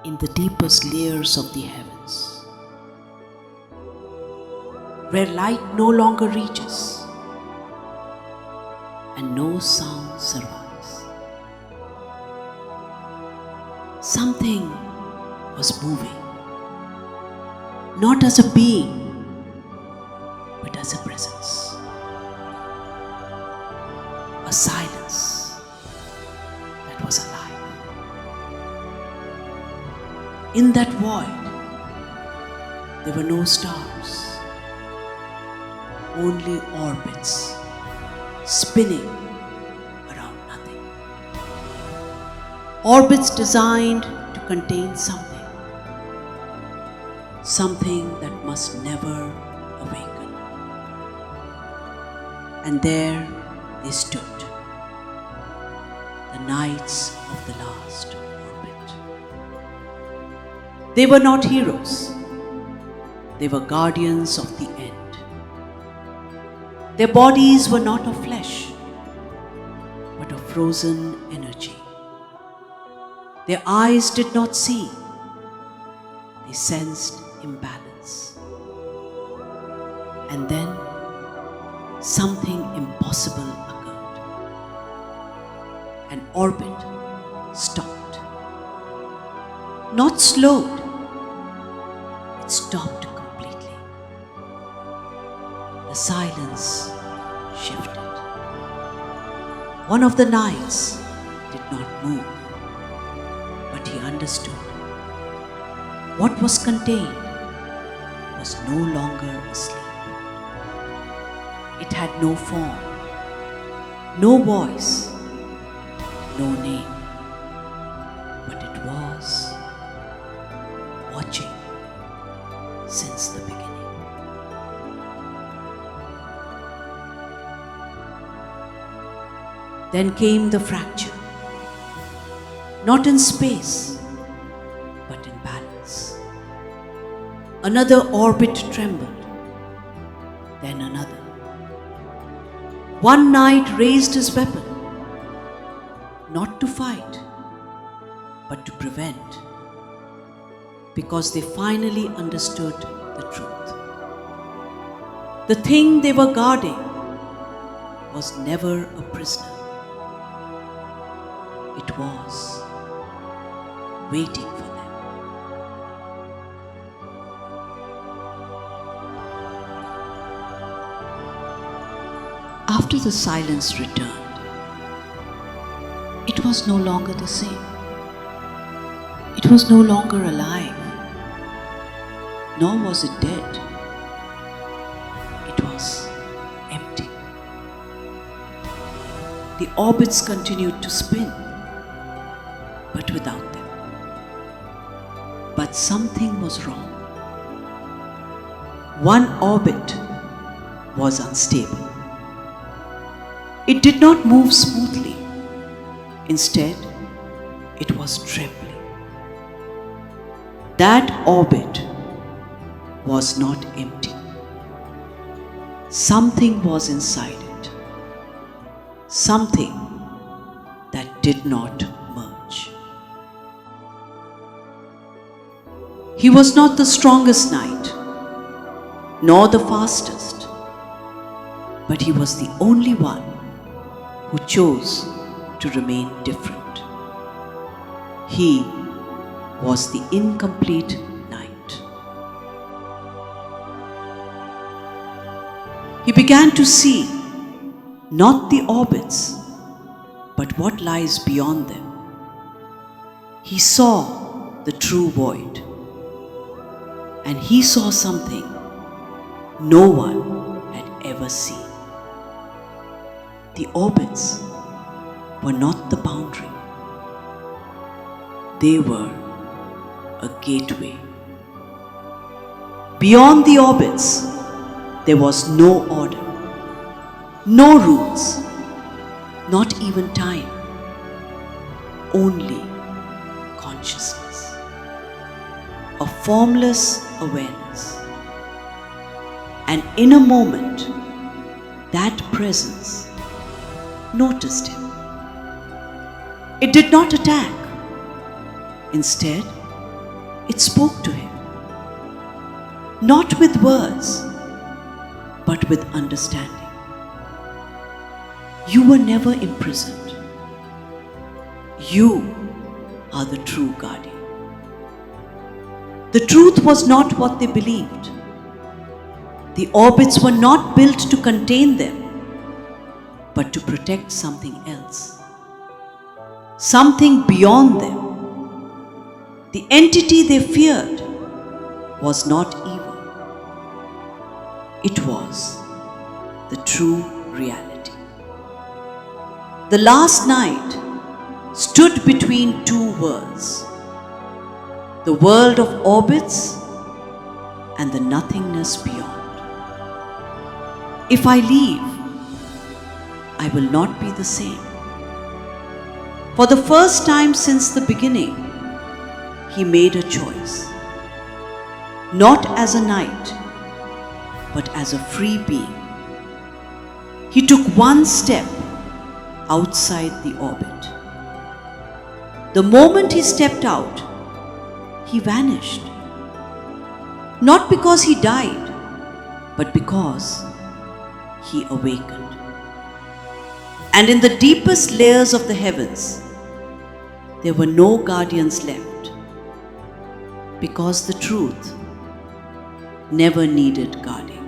in the deepest layers of the heavens, where light no longer reaches and no sound survives. Something was moving, not as a being, but as a presence. A silence that was alive. In that void, there were no stars, only orbits spinning around nothing. Orbits designed to contain something, something that must never awaken. And there they stood, the knights of the last orbit. They were not heroes, they were guardians of the end. Their bodies were not of flesh, but of frozen energy. Their eyes did not see, they sensed imbalance. And then something impossible occurred. An orbit stopped. Not slowed, it stopped completely. The silence shifted. One of the knights did not move, but he understood. What was contained was no longer asleep. It had no form, no voice, no name, but it was watching since the beginning. Then came the fracture, not in space, but in balance. Another orbit trembled, then another. One knight raised his weapon, not to fight, but to prevent, because they finally understood the truth. The thing they were guarding was never a prisoner. It was waiting for them. After the silence returned, it was no longer the same. It was no longer alive, nor was it dead. It was empty. The orbits continued to spin, but without them. But something was wrong. One orbit was unstable. It did not move smoothly. Instead, it was trembling. That orbit was not empty. Something was inside it. Something that did not merge. He was not the strongest knight, nor the fastest, but he was the only one who chose to remain different. He was the incomplete knight. He began to see not the orbits, but what lies beyond them. He saw the true void, and he saw something no one had ever seen. The orbits were not the boundary. They were a gateway. Beyond the orbits, there was no order, no rules, not even time, only consciousness, a formless awareness. And in a moment, that presence noticed him. It did not attack. Instead, It spoke to him, not with words, but with understanding. You were never imprisoned. You are the true guardian. The truth was not what they believed. The orbits were not built to contain them, but to protect something else, something beyond them. The entity they feared was not evil. It was the true reality. The last night stood between two worlds, the world of orbits and the nothingness beyond. If I leave, I will not be the same. For the first time since the beginning, he made a choice, not as a knight, but as a free being. He took one step outside the orbit. The moment he stepped out, he vanished. Not because he died, but because he awakened. And in the deepest layers of the heavens, there were no guardians left, because the truth never needed guarding.